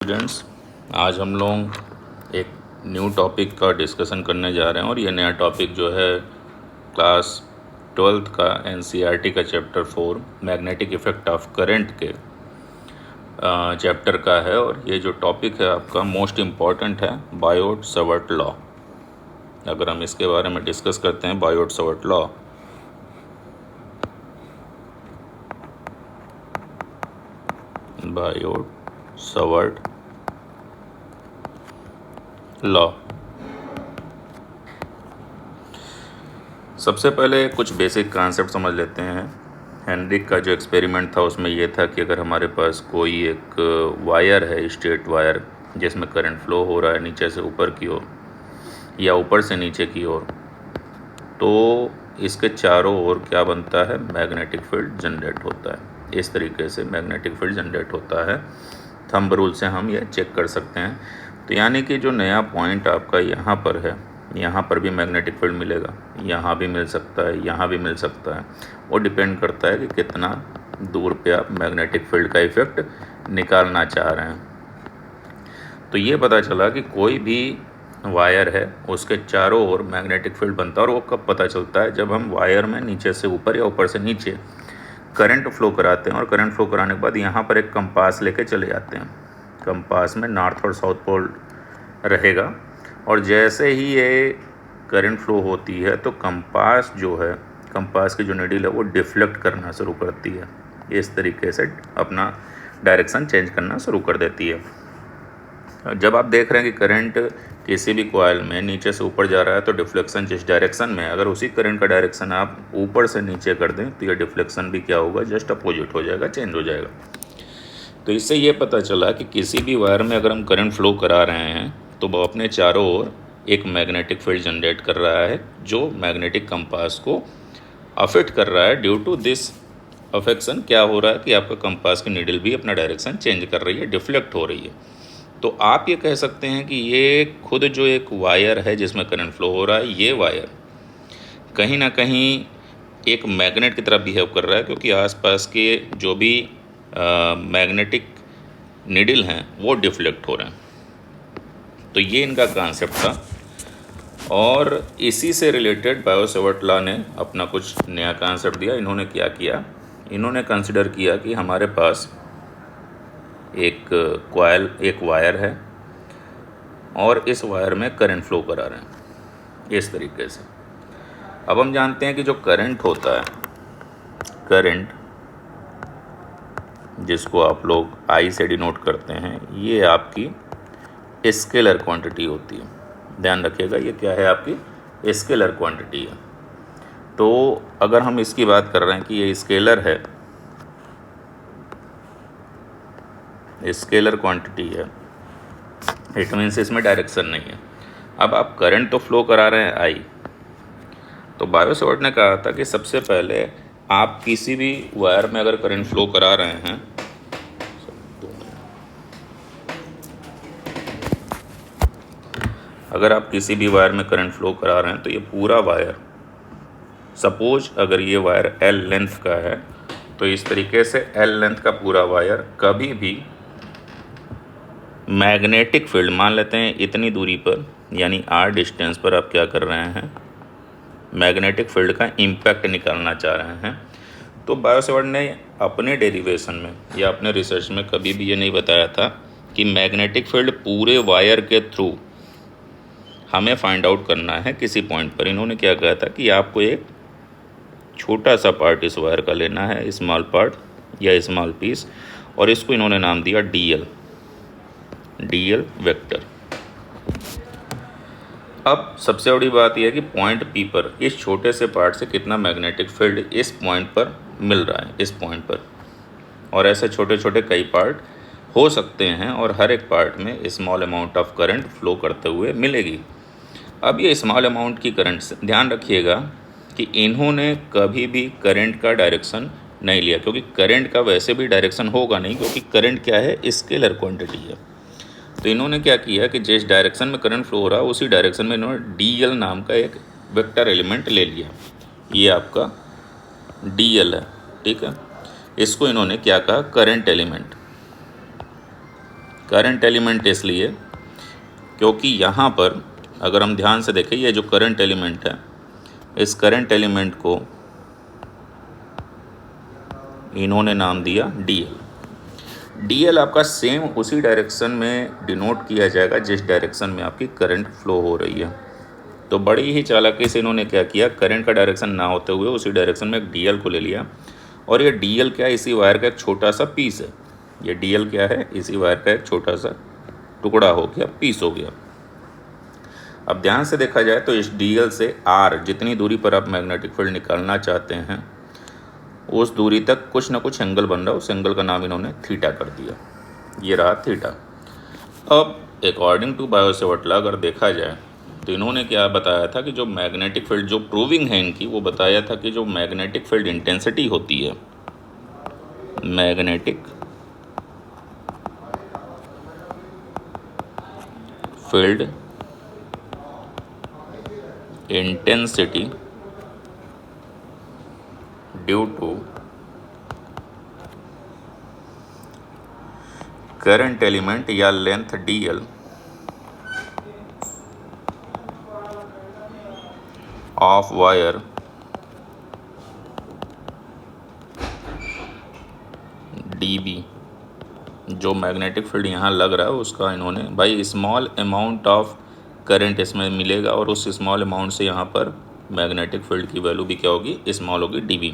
Students, आज हम लोग एक न्यू टॉपिक का डिस्कशन करने जा रहे हैं और ये नया टॉपिक जो है क्लास 12th का एनसीईआरटी का chapter 4 magnetic effect of current के चैप्टर का है। और ये जो टॉपिक है आपका मोस्ट इम्पॉर्टेंट है, बायोट-सवर्ट लॉ। अगर हम इसके बारे में डिस्कस करते हैं, बायोट-सवर्ट लॉ, बायोट-सवर्ट लॉ। सबसे पहले कुछ बेसिक कॉन्सेप्ट समझ लेते हैं। हेनरिक का जो एक्सपेरिमेंट था उसमें यह था कि अगर हमारे पास कोई एक वायर है, स्ट्रेट वायर, जिसमें करंट फ्लो हो रहा है नीचे से ऊपर की ओर या ऊपर से नीचे की ओर, तो इसके चारों ओर क्या बनता है, मैग्नेटिक फील्ड जनरेट होता है। इस तरीके से मैग्नेटिक फील्ड जनरेट होता है। थंब रूल से हम ये चेक कर सकते हैं। तो यानी कि जो नया पॉइंट आपका यहाँ पर है, यहाँ पर भी मैग्नेटिक फील्ड मिलेगा, यहाँ भी मिल सकता है, यहाँ भी मिल सकता है। वो डिपेंड करता है कि कितना दूर पे आप मैग्नेटिक फील्ड का इफ़ेक्ट निकालना चाह रहे हैं। तो ये पता चला कि कोई भी वायर है उसके चारों ओर मैग्नेटिक फील्ड बनता है। और वो कब पता चलता है, जब हम वायर में नीचे से ऊपर या ऊपर से नीचे करंट फ्लो कराते हैं और करंट फ्लो कराने के बाद यहाँ पर एक कंपास लेके चले जाते हैं। कंपास में नॉर्थ और साउथ पोल रहेगा और जैसे ही ये करंट फ्लो होती है तो कंपास जो है, कंपास की जो नीडल है वो डिफ्लेक्ट करना शुरू करती है। इस तरीके से अपना डायरेक्शन चेंज करना शुरू कर देती है। जब आप देख रहे हैं कि करंट किसी भी कॉइल में नीचे से ऊपर जा रहा है तो डिफ्लेक्शन जिस डायरेक्शन में, अगर उसी करंट का डायरेक्शन आप ऊपर से नीचे कर दें तो ये डिफ्लेक्शन भी क्या होगा, जस्ट अपोजिट हो जाएगा, चेंज हो जाएगा। तो इससे ये पता चला कि किसी भी वायर में अगर हम करंट फ्लो करा रहे हैं तो वो अपने चारों ओर एक मैग्नेटिक फील्ड जनरेट कर रहा है जो मैग्नेटिक कंपास को अफेक्ट कर रहा है। ड्यू टू दिस अफेक्शन क्या हो रहा है कि आपका कंपास की नीडल भी अपना डायरेक्शन चेंज कर रही है, डिफ्लेक्ट हो रही है। तो आप ये कह सकते हैं कि ये खुद जो एक वायर है जिसमें करंट फ्लो हो रहा है, ये वायर कहीं ना कहीं एक मैग्नेट की तरह बिहेव कर रहा है, क्योंकि आसपास के जो भी मैग्नेटिक नीडल हैं वो डिफ्लेक्ट हो रहे हैं। तो ये इनका कॉन्सेप्ट था और इसी से रिलेटेड बायो-सवर्ट लॉ ने अपना कुछ नया कॉन्सेप्ट दिया। इन्होंने क्या किया, इन्होंने कंसिडर किया कि हमारे पास एक कॉइल, एक वायर है और इस वायर में करंट फ्लो करा रहे हैं इस तरीके से। अब हम जानते हैं कि जो करंट होता है, करंट जिसको आप लोग आई से डिनोट करते हैं, ये आपकी स्केलर क्वांटिटी होती है। ध्यान रखिएगा, ये क्या है, आपकी स्केलर क्वांटिटी है। तो अगर हम इसकी बात कर रहे हैं कि ये स्केलर है, स्केलर क्वांटिटी है, इट मीन्स इसमें डायरेक्शन नहीं है। अब आप करंट तो फ्लो करा रहे हैं आई, तो बायो-सवर्ट ने कहा था कि सबसे पहले आप किसी भी वायर में अगर करंट फ्लो करा रहे हैं, अगर आप किसी भी वायर में करंट फ्लो करा रहे हैं तो ये पूरा वायर, सपोज अगर ये वायर L लेंथ का है तो इस तरीके से L लेंथ का पूरा वायर कभी भी मैग्नेटिक फील्ड, मान लेते हैं इतनी दूरी पर यानी R डिस्टेंस पर आप क्या कर रहे हैं, मैग्नेटिक फील्ड का इम्पैक्ट निकालना चाह रहे हैं। तो बायो-सवर्ट ने अपने डेरिवेशन में या अपने रिसर्च में कभी भी ये नहीं बताया था कि मैग्नेटिक फील्ड पूरे वायर के थ्रू हमें फाइंड आउट करना है किसी पॉइंट पर। इन्होंने क्या कहा था कि आपको एक छोटा सा पार्ट इस वायर का लेना है, स्मॉल पार्ट या स्मॉल पीस, और इसको इन्होंने नाम दिया डीएल वेक्टर। अब सबसे बड़ी बात यह है कि पॉइंट पी पर इस छोटे से पार्ट से कितना मैग्नेटिक फील्ड इस पॉइंट पर मिल रहा है, इस पॉइंट पर। और ऐसे छोटे छोटे कई पार्ट हो सकते हैं और हर एक पार्ट में small amount of current flow करते हुए मिलेगी। अब ये स्मॉल अमाउंट की करंट से ध्यान रखिएगा कि इन्होंने कभी भी करंट का डायरेक्शन नहीं लिया, क्योंकि करंट का वैसे भी डायरेक्शन होगा नहीं, क्योंकि करंट क्या है, स्केलर क्वांटिटी है। तो इन्होंने क्या किया कि जिस डायरेक्शन में करंट फ्लो हो रहा है उसी डायरेक्शन में इन्होंने डीएल नाम का एक वेक्टर एलिमेंट ले लिया। ये आपका डीएल है, ठीक है। इसको इन्होंने क्या कहा, करंट करंट एलिमेंट इसलिए क्योंकि यहाँ पर अगर हम ध्यान से देखें, ये जो करंट एलिमेंट है, इस करंट एलिमेंट को इन्होंने नाम दिया DL। DL आपका सेम उसी डायरेक्शन में डिनोट किया जाएगा जिस डायरेक्शन में आपकी करंट फ्लो हो रही है। तो बड़ी ही चालाकी से इन्होंने क्या किया, करंट का डायरेक्शन ना होते हुए उसी डायरेक्शन में एक DL को ले लिया, और ये DL क्या है, इसी वायर का एक छोटा सा पीस है। ये DL क्या है, इसी वायर का एक छोटा सा टुकड़ा हो गया, पीस हो गया। अब ध्यान से देखा जाए तो इस DL से R जितनी दूरी पर आप मैग्नेटिक फील्ड निकालना चाहते हैं उस दूरी तक कुछ ना कुछ एंगल बन रहा है। उस एंगल का नाम इन्होंने थीटा कर दिया, ये रहा थीटा। अब अकॉर्डिंग टू बायो-सैवर्ट अगर देखा जाए तो इन्होंने क्या बताया था कि जो मैग्नेटिक फील्ड, जो प्रूविंग है इनकी, वो बताया था कि जो मैग्नेटिक फील्ड इंटेंसिटी होती है, magnetic field intensity due to current element या length DL of wire DB, जो मैग्नेटिक फील्ड यहाँ लग रहा है उसका इन्होंने भाई स्मॉल अमाउंट ऑफ करंट इसमें मिलेगा, और उस स्मॉल अमाउंट से यहाँ पर मैग्नेटिक फील्ड की वैल्यू भी क्या होगी, स्मॉल होगी, DB।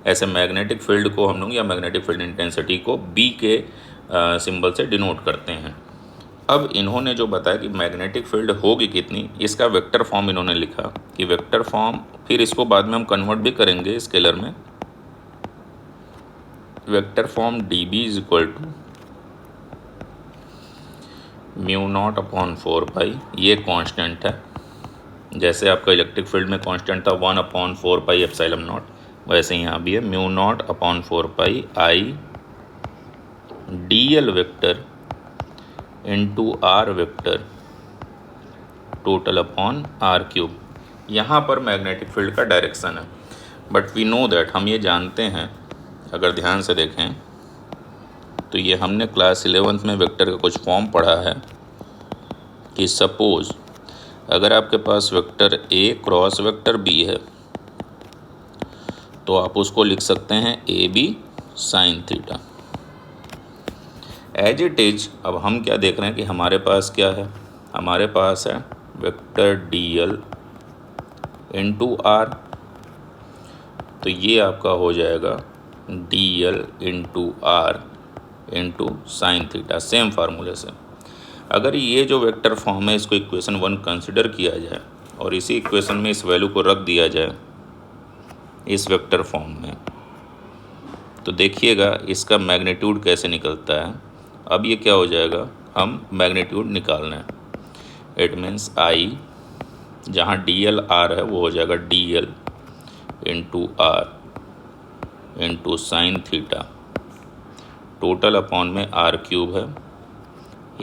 ऐसे मैग्नेटिक फील्ड को हम लोग या मैग्नेटिक फील्ड इंटेंसिटी को B के सिंबल से डिनोट करते हैं। अब इन्होंने जो बताया कि मैग्नेटिक फील्ड होगी कितनी, इसका वेक्टर फॉर्म इन्होंने लिखा कि वेक्टर फॉर्म, फिर इसको बाद में हम कन्वर्ट भी करेंगे स्केलर में। Vector form DB is equal to μ0/4π, ये कांस्टेंट है। जैसे आपका इलेक्ट्रिक फील्ड में कांस्टेंट था 1/4π एप्सिलॉन नॉट, वैसे यहाँ भी है μ0/4π I DL vector into R vector total upon R³। यहाँ पर मैग्नेटिक फील्ड का डायरेक्शन है, बट वी नो दैट, हम ये जानते हैं, अगर ध्यान से देखें तो ये हमने क्लास 11th में वेक्टर का कुछ फॉर्म पढ़ा है कि सपोज अगर आपके पास vector A cross vector B है तो आप उसको लिख सकते हैं AB sine theta. As it is, अब हम क्या देख रहे हैं कि हमारे पास क्या है, हमारे पास है वेक्टर DL इंटू R, तो ये आपका हो जाएगा DL into R into sine theta, same फार्मूले से। अगर ये जो वेक्टर फॉर्म है इसको इक्वेशन 1 कंसिडर किया जाए और इसी इक्वेशन में इस वैल्यू को रख दिया जाए इस वेक्टर फॉर्म में, तो देखिएगा इसका मैग्नीट्यूड कैसे निकलता है। अब ये क्या हो जाएगा, हम मैग्नीट्यूड निकालना है, इट मीन्स I जहाँ DL R है वो हो जाएगा DL into R into sine theta total upon में R³ है,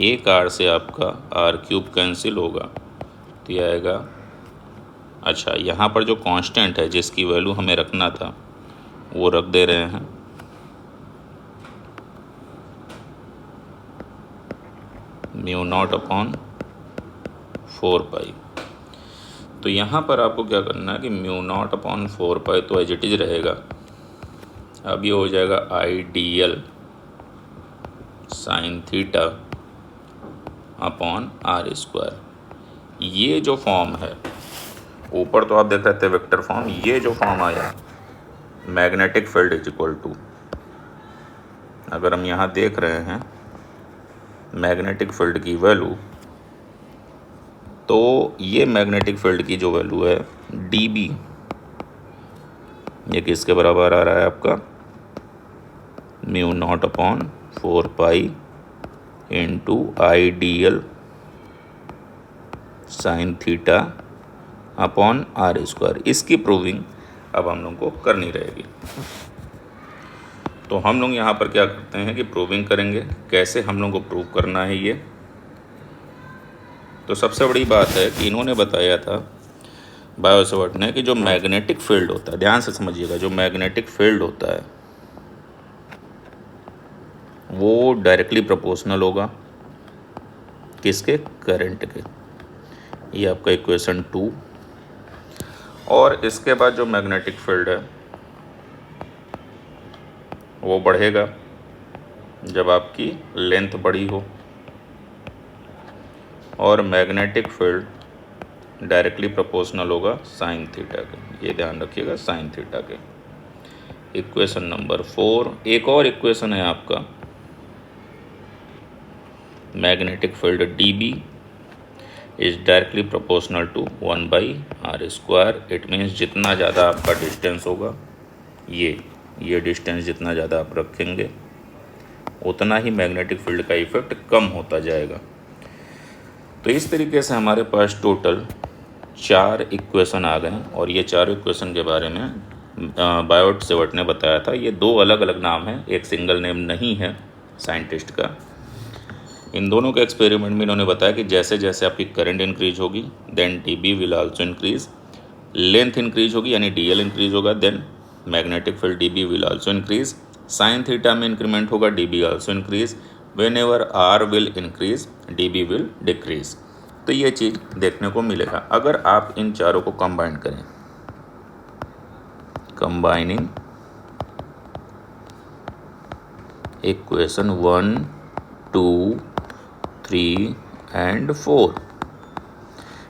एक R से आपका R³ कैंसिल होगा तो ये आएगा। अच्छा, यहाँ पर जो कांस्टेंट है जिसकी वैल्यू हमें रखना था वो रख दे रहे हैं, μ0/4π। तो यहाँ पर आपको क्या करना है कि μ0/4π तो एज इट इज रहेगा। अब ये हो जाएगा IDL sine theta upon R²। ये जो फॉर्म है, ऊपर तो आप देख रहे थे वेक्टर फॉर्म, ये जो फॉर्म आया magnetic field is equal to, अगर हम यहाँ देख रहे हैं मैग्नेटिक फील्ड की वैल्यू, तो ये मैग्नेटिक फील्ड की जो वैल्यू है DB, ये किसके बराबर आ रहा है आपका, μ0/4π into IDL sine theta upon R²। इसकी प्रूविंग अब हम लोग को करनी रहेगी। तो हम लोग यहाँ पर क्या करते हैं कि प्रूविंग करेंगे। कैसे हम लोग को प्रूव करना है ये, तो सबसे बड़ी बात है कि इन्होंने बताया था बायो-सैवर्ट ने कि जो मैग्नेटिक फील्ड होता है, ध्यान से समझिएगा, जो मैग्नेटिक फील्ड होता है वो डायरेक्टली प्रोपोर्शनल होगा किसके? करंट के। ये आपका इक्वेशन 2। और इसके बाद जो मैग्नेटिक फील्ड है वो बढ़ेगा जब आपकी लेंथ बड़ी हो, और मैग्नेटिक फील्ड डायरेक्टली प्रोपोर्शनल होगा साइन थीटा के। ये ध्यान रखिएगा, साइन थीटा के। Equation number 4। एक और इक्वेशन है आपका, magnetic field dB is directly proportional to 1/r²। It means जितना ज़्यादा आपका डिस्टेंस होगा, ये डिस्टेंस जितना ज़्यादा आप रखेंगे उतना ही मैग्नेटिक फील्ड का इफेक्ट कम होता जाएगा। तो इस तरीके से हमारे पास टोटल 4 इक्वेशन आ गए, और ये 4 इक्वेशन के बारे में बायोट-सेवर्ट ने बताया था। ये 2 अलग अलग नाम हैं, एक सिंगल नेम नहीं है साइंटिस्ट का। इन दोनों के एक्सपेरिमेंट में इन्होंने बताया कि जैसे जैसे आपकी करंट इंक्रीज होगी then dB will also increase, length increase होगी यानी dl इंक्रीज होगा, then magnetic field dB will also increase. Sine theta में इंक्रीमेंट होगा, dB also increase. Whenever r will increase dB will decrease. तो ये चीज़ देखने को मिलेगा अगर आप इन चारों को कंबाइन करें। कंबाइनिंग इक्वेशन 1, 2, 3 एंड 4,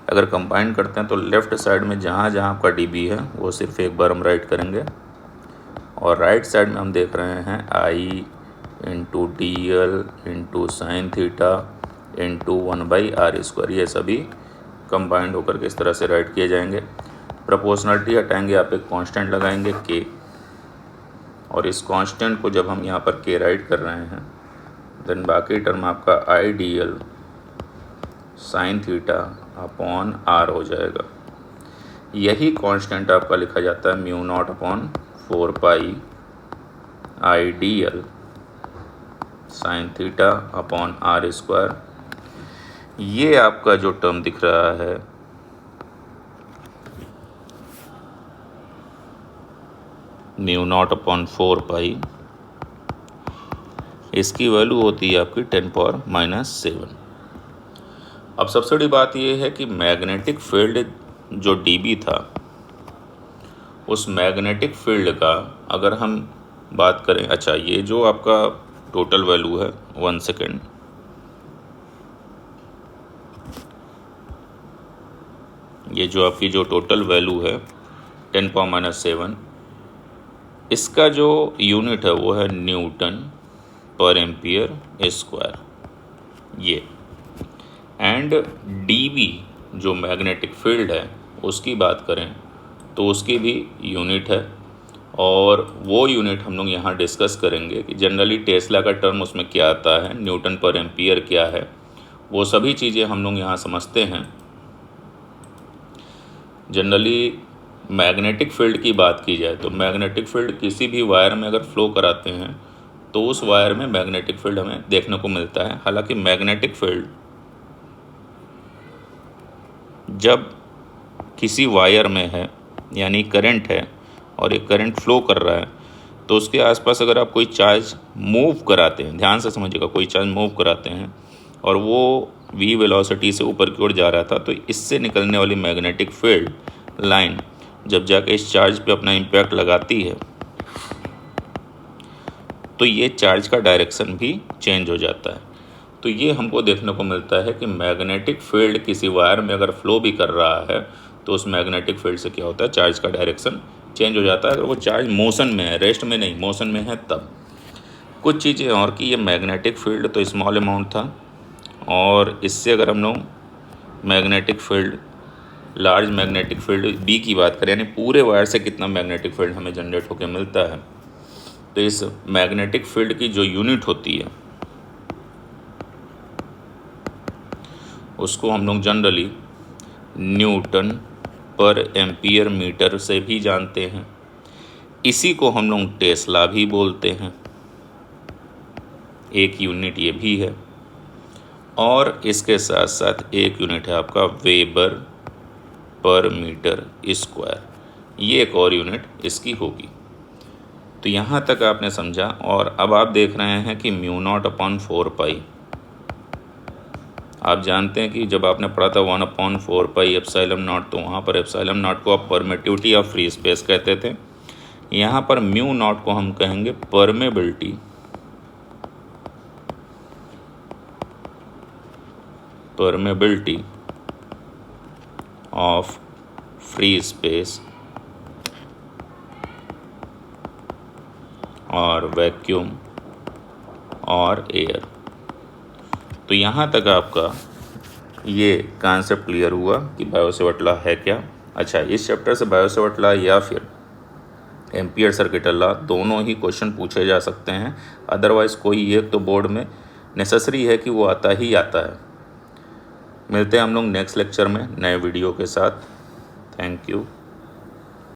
अगर कंबाइन करते हैं तो लेफ्ट साइड में जहाँ जहाँ आपका dB है वो सिर्फ एक बार हम राइट करेंगे, और राइट साइड में हम देख रहे हैं I into DL into sine theta into 1/r²। ये सभी कंबाइंड होकर के इस तरह से राइट किए जाएंगे। प्रोपोर्शनलिटी हटाएंगे, आप एक कांस्टेंट लगाएंगे k, और इस कांस्टेंट को जब हम यहाँ पर k राइट कर रहे हैं देन बाकी टर्म आपका IDL sine theta upon r हो जाएगा। यही कांस्टेंट आपका लिखा जाता है μ0/4π IDL sine theta upon r²। ये आपका जो टर्म दिख रहा है μ0/4π, इसकी वैल्यू होती है आपकी 10⁻⁻⁷। अब सबसे बड़ी बात यह है कि मैग्नेटिक फील्ड जो dB था, उस मैग्नेटिक फील्ड का अगर हम बात करें, अच्छा ये जो आपका टोटल वैल्यू है, 1 सेकेंड, ये जो आपकी जो टोटल वैल्यू है 10⁻⁷, इसका जो यूनिट है वो है Nm/A²। ये एंड dB जो मैग्नेटिक फील्ड है उसकी बात करें तो उसकी भी यूनिट है, और वो यूनिट हम लोग यहाँ डिस्कस करेंगे कि जनरली टेस्ला का टर्म उसमें क्या आता है, Nm/A क्या है, वो सभी चीज़ें हम लोग यहाँ समझते हैं। जनरली मैग्नेटिक फील्ड की बात की जाए तो मैग्नेटिक फील्ड किसी भी वायर में अगर फ्लो कराते हैं तो उस वायर में मैग्नेटिक फील्ड हमें देखने को मिलता है। हालांकि मैग्नेटिक फील्ड जब किसी वायर में है यानी करंट है और एक करंट फ्लो कर रहा है तो उसके आसपास अगर आप कोई चार्ज मूव कराते हैं, ध्यान से समझिएगा, कोई चार्ज मूव कराते हैं और वो v वेलोसिटी से ऊपर की ओर जा रहा था, तो इससे निकलने वाली मैग्नेटिक फील्ड लाइन जब जाके इस चार्ज पे अपना इम्पैक्ट लगाती है तो ये चार्ज का डायरेक्शन भी चेंज हो जाता है। तो ये हमको देखने को मिलता है कि मैग्नेटिक फील्ड किसी वायर में अगर फ्लो भी कर रहा है तो उस मैग्नेटिक फील्ड से क्या होता है, चार्ज का डायरेक्शन चेंज हो जाता है। अगर वो चार्ज मोशन में है, रेस्ट में नहीं, मोशन में है तब। कुछ चीज़ें और कि ये मैग्नेटिक फील्ड तो स्मॉल अमाउंट था, और इससे अगर हम लोग magnetic field, large magnetic field B की बात करें, यानी पूरे वायर से कितना मैग्नेटिक फील्ड हमें जनरेट होकर मिलता है, तो इस मैग्नेटिक फील्ड की जो यूनिट होती है उसको हम लोग जनरली Nm/A से भी जानते हैं। इसी को हम लोग टेस्ला भी बोलते हैं, एक यूनिट ये भी है, और इसके साथ साथ एक यूनिट है आपका Weber/m², ये एक और यूनिट इसकी होगी। तो यहाँ तक आपने समझा, और अब आप देख रहे हैं कि μ0/4π आप जानते हैं कि जब आपने पढ़ा था 1/4 पाई एप्सिलॉन नॉट, तो वहाँ पर एप्सिलॉन नॉट को आप परमिटिविटी ऑफ फ्री स्पेस कहते थे। यहाँ पर म्यू नॉट को हम कहेंगे परमेबिलिटी ऑफ फ्री स्पेस और वैक्यूम और एयर। तो यहाँ तक आपका ये कॉन्सेप्ट क्लियर हुआ कि बायो-सैवर्ट लॉ है क्या। अच्छा, इस चैप्टर से बायो-सैवर्ट लॉ या फिर एम्पियर सर्किट लॉ दोनों ही क्वेश्चन पूछे जा सकते हैं। अदरवाइज़ कोई एक तो बोर्ड में नेसेसरी है कि वो आता ही आता है। मिलते हैं हम लोग नेक्स्ट लेक्चर में नए वीडियो के साथ। Thank you.